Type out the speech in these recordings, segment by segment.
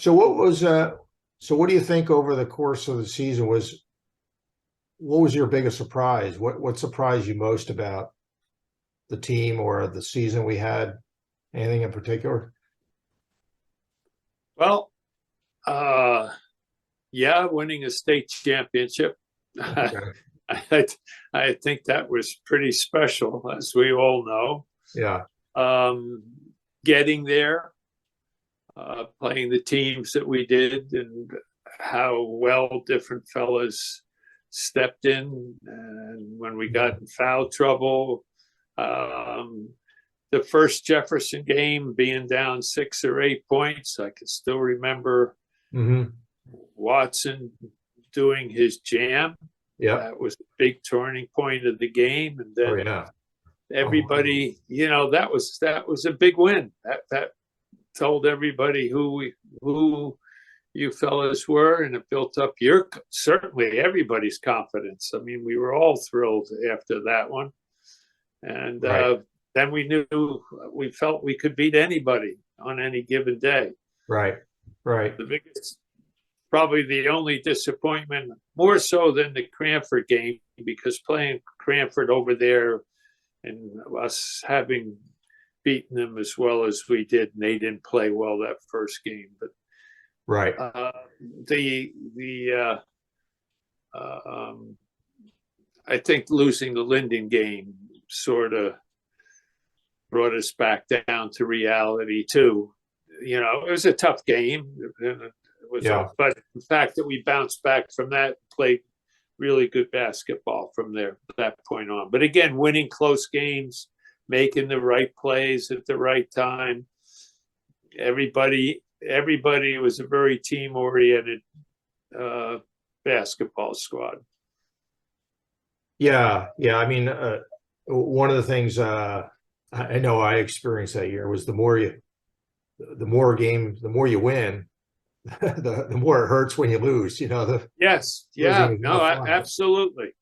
So what was so what do you think over the course of the season what was your biggest surprise? What surprised you most about the team or the season we had? Anything in particular? Well, uh, yeah, winning a state championship. Okay. I, I think that was pretty special, as we all know. Yeah. Um, Getting there, playing the teams that we did, and how well different fellas stepped in. And when we got in foul trouble, um, the first Jefferson game being down 6 or 8 points, I can still remember Mm-hmm. Watson doing his jam. Yep. That was a big turning point of the game. And Oh then yeah. everybody, that was a big win. That told everybody who you fellas were, and it built up certainly everybody's confidence. I mean, we were all thrilled after that one, and Right. then we felt we could beat anybody on any given day. Right. Right. The biggest, probably the only disappointment, more so than the Cranford game, because playing Cranford over there and us having beaten them as well as we did, and they didn't play well that first game. But Right. the I think losing the Linden game sort of brought us back down to reality too. It was a tough game. Yeah. But the fact that we bounced back from that, played really good basketball from that point on. But again, winning close games, making the right plays at the right time. Everybody was a very team-oriented basketball squad. Yeah. Yeah. I mean, one of the things I know I experienced that year was the more you win, the more it hurts when you lose. Yes, Losing yeah, is no, no fun. absolutely.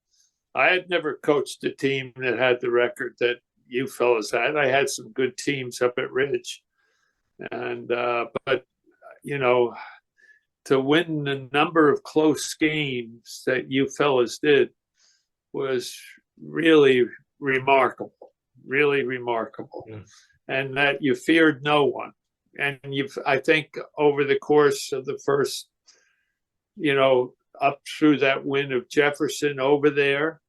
I had never coached a team that had the record that you fellas had. I had some good teams up at Ridge, and but you know, to win the number of close games that you fellas did was really remarkable, really remarkable, Yeah. and that you feared no one. And I think over the course of the first, up through that win of Jefferson over there,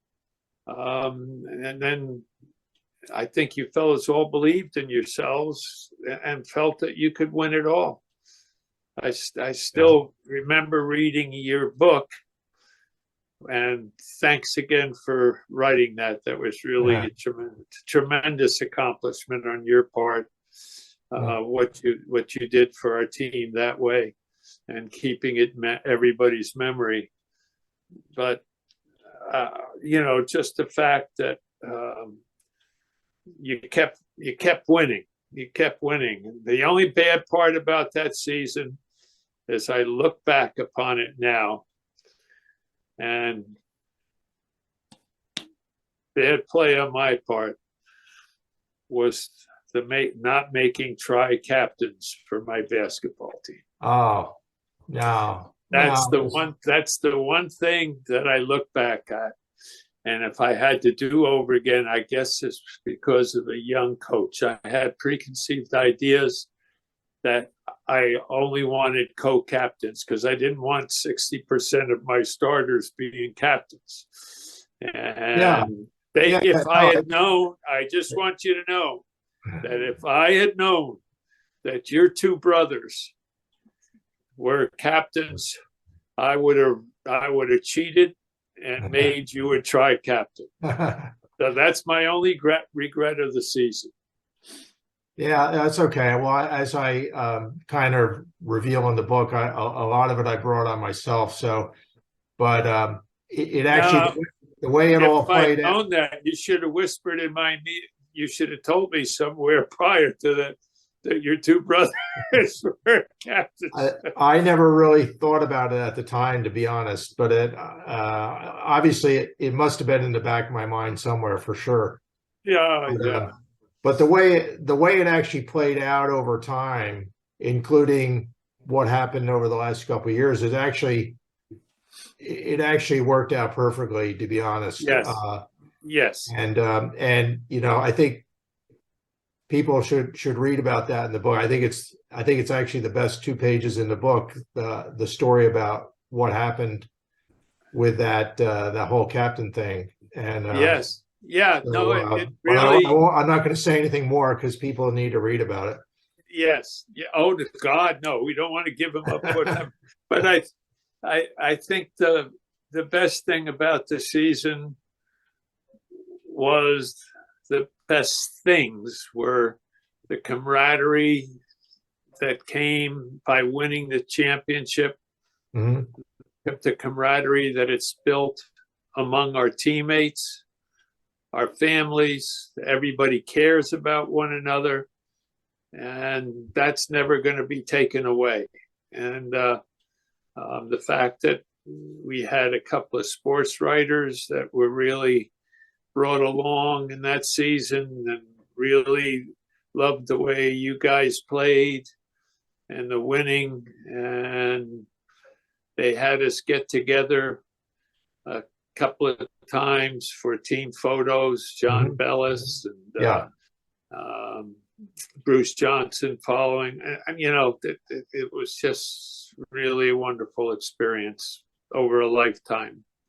and then I think you fellas all believed in yourselves and felt that you could win it all. I still remember reading your book, and thanks again for writing that. That was really Yeah. a tremendous accomplishment on your part. What you did for our team that way, and keeping it everybody's memory. But just the fact that you kept winning. You kept winning. The only bad part about that season, as I look back upon it now, and bad play on my part, was not making tri-captains for my basketball team. Oh, no, That's the no. one. That's the one thing that I look back at. And if I had to do over again, I guess it's because of a young coach. I had preconceived ideas that I only wanted co-captains because I didn't want 60% of my starters being captains. Yeah, And yeah, if I no, had known, I just want you to know that if I had known that your two brothers were captains, I would have cheated and made you a tri-captain. So that's my only regret of the season. Yeah, that's okay. Well, as I kind of reveal in the book, a lot of it I brought on myself. So, but it actually Now, the way it all if I'd played out. known that, you should have whispered in my ear. You should have told me somewhere prior to that your two brothers were captains. I never really thought about it at the time, to be honest. But it obviously it must have been in the back of my mind somewhere for sure. Yeah, But, yeah. but the way it actually played out over time, including what happened over the last couple of years is actually it actually worked out perfectly, to be honest. Yes. Yes. And I think people should read about that in the book. I think it's actually the best 2 pages in the book. The story about what happened with that whole captain thing. And Yes. Yeah. No, it but really. I'm not going to say anything more because people need to read about it. Yes. Yeah. Oh, God, no. We don't want to give them up. Whatever. But I think the best thing about the season was the best things were the camaraderie that came by winning the championship, Mhm. the camaraderie that it's built among our teammates, our families. Everybody cares about one another, and that's never going to be taken away. And the fact that we had a couple of sports writers that were really brought along in that season and really loved the way you guys played and the winning, and they had us get together a couple of times for team photos. John Bellis and Yeah. Bruce Johnson following. And it was just really a wonderful experience over a lifetime.